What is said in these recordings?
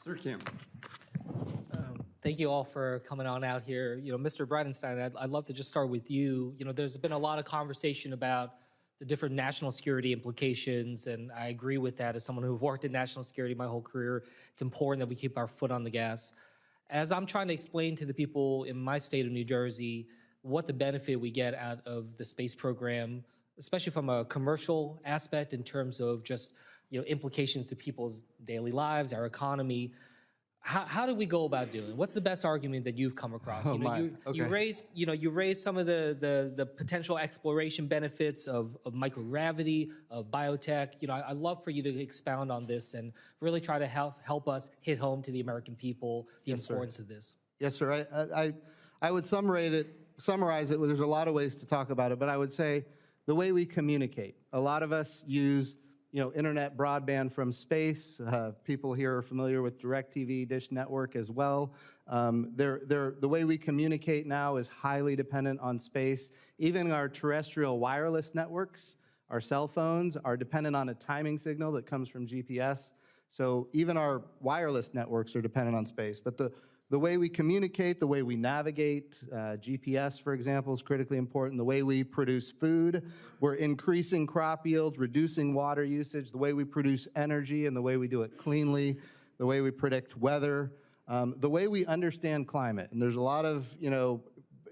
Sir Kim. Thank you all for coming on out here. Mr. Bridenstine, I'd love to just start with you. There's been a lot of conversation about the different national security implications, and I agree with that. As someone who worked in national security my whole career, it's important that we keep our foot on the gas. As I'm trying to explain to the people in my state of New Jersey what the benefit we get out of the space program, especially from a commercial aspect in terms of just implications to people's daily lives, our economy. How do we go about doing it? What's the best argument that you've come across? You raised some of the potential exploration benefits of microgravity, of biotech. I'd love for you to expound on this and really try to help us hit home to the American people the importance of this. Yes, sir. I would summarize it. There's a lot of ways to talk about it, but I would say the way we communicate. A lot of us use internet broadband from space. People here are familiar with DirecTV, Dish Network as well. The way we communicate now is highly dependent on space. Even our terrestrial wireless networks, our cell phones, are dependent on a timing signal that comes from GPS. So even our wireless networks are dependent on space. But the way we communicate, the way we navigate, GPS, for example, is critically important. The way we produce food, we're increasing crop yields, reducing water usage, the way we produce energy and the way we do it cleanly, the way we predict weather, the way we understand climate. And there's a lot of,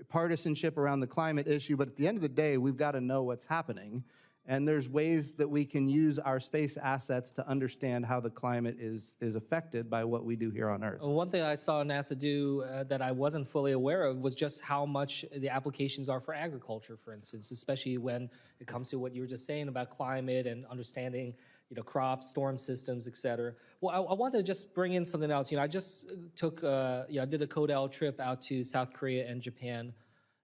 partisanship around the climate issue, but at the end of the day, we've got to know what's happening. And there's ways that we can use our space assets to understand how the climate is affected by what we do here on Earth. One thing I saw NASA do that I wasn't fully aware of was just how much the applications are for agriculture, for instance, especially when it comes to what you were just saying about climate and understanding crops, storm systems, et cetera. Well, I wanted to just bring in something else. I just took, I did a CODEL trip out to South Korea and Japan.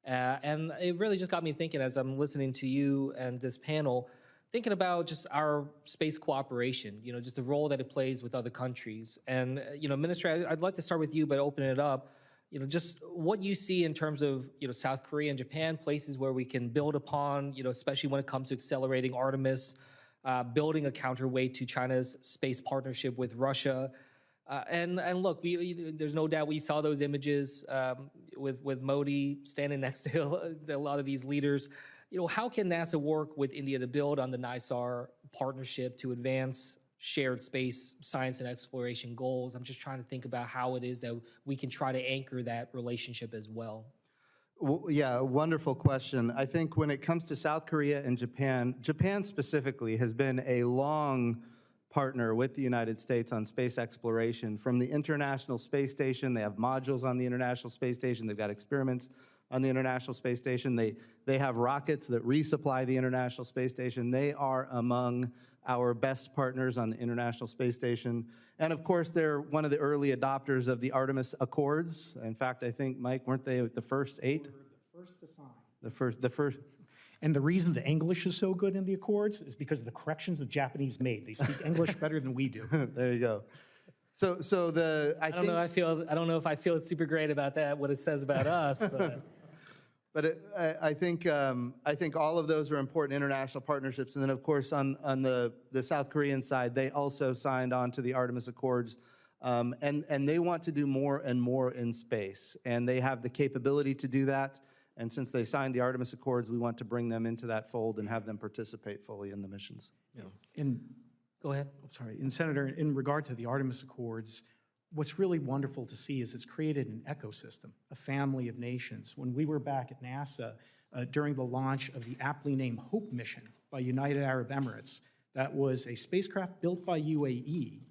And it really just got me thinking as I'm listening to you and this panel, thinking about just our space cooperation, just the role that it plays with other countries. And, Minister, I'd like to start with you, but open it up, just what you see in terms of, South Korea and Japan, places where we can build upon, especially when it comes to accelerating Artemis, building a counterweight to China's space partnership with Russia. And look, there's no doubt we saw those images with Modi standing next to a lot of these leaders. How can NASA work with India to build on the NISAR partnership to advance shared space science and exploration goals? I'm just trying to think about how it is that we can try to anchor that relationship as well. Well, yeah, wonderful question. I think when it comes to South Korea and Japan, Japan specifically has been a long partner with the United States on space exploration. From the International Space Station, they have modules on the International Space Station, they've got experiments on the International Space Station, they have rockets that resupply the International Space Station. They are among our best partners on the International Space Station. And of course, they're one of the early adopters of the Artemis Accords. In fact, I think, Mike, weren't they the first 8? We were the first to sign. The first. And the reason the English is so good in the Accords is because of the corrections the Japanese made. They speak English better than we do. There you go. I don't know if I feel super great about that, what it says about us, but. But I think all of those are important international partnerships. And then, of course, on the South Korean side, they also signed on to the Artemis Accords. And they want to do more and more in space. And they have the capability to do that. And since they signed the Artemis Accords, we want to bring them into that fold and have them participate fully in the missions. Yeah. Go ahead. I'm sorry. And Senator, in regard to the Artemis Accords, what's really wonderful to see is it's created an ecosystem, a family of nations. When we were back at NASA during the launch of the aptly named HOPE mission by United Arab Emirates, that was a spacecraft built by UAE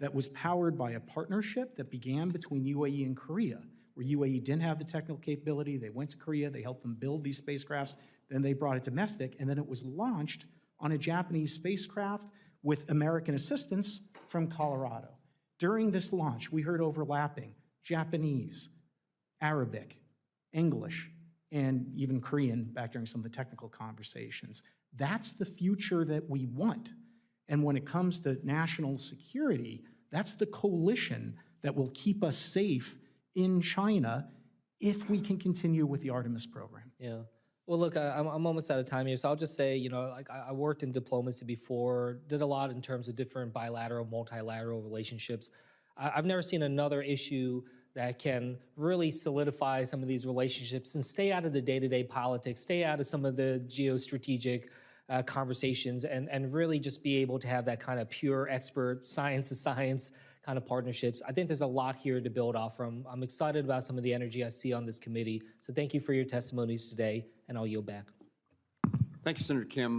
that was powered by a partnership that began between UAE and Korea, where UAE didn't have the technical capability. They went to Korea, they helped them build these spacecrafts, then they brought it domestic, and then it was launched on a Japanese spacecraft with American assistance from Colorado. During this launch, we heard overlapping Japanese, Arabic, English, and even Korean back during some of the technical conversations. That's the future that we want. And when it comes to national security, that's the coalition that will keep us safe in China if we can continue with the Artemis program. Yeah. Well, look, I'm almost out of time here, so I'll just say, like I worked in diplomacy before, did a lot in terms of different bilateral, multilateral relationships. I've never seen another issue that can really solidify some of these relationships and stay out of the day-to-day politics, stay out of some of the geostrategic conversations, and really just be able to have that kind of pure expert science to science kind of partnerships. I think there's a lot here to build off from. I'm excited about some of the energy I see on this committee. So thank you for your testimonies today, and I'll yield back. Thank you, Senator Kim.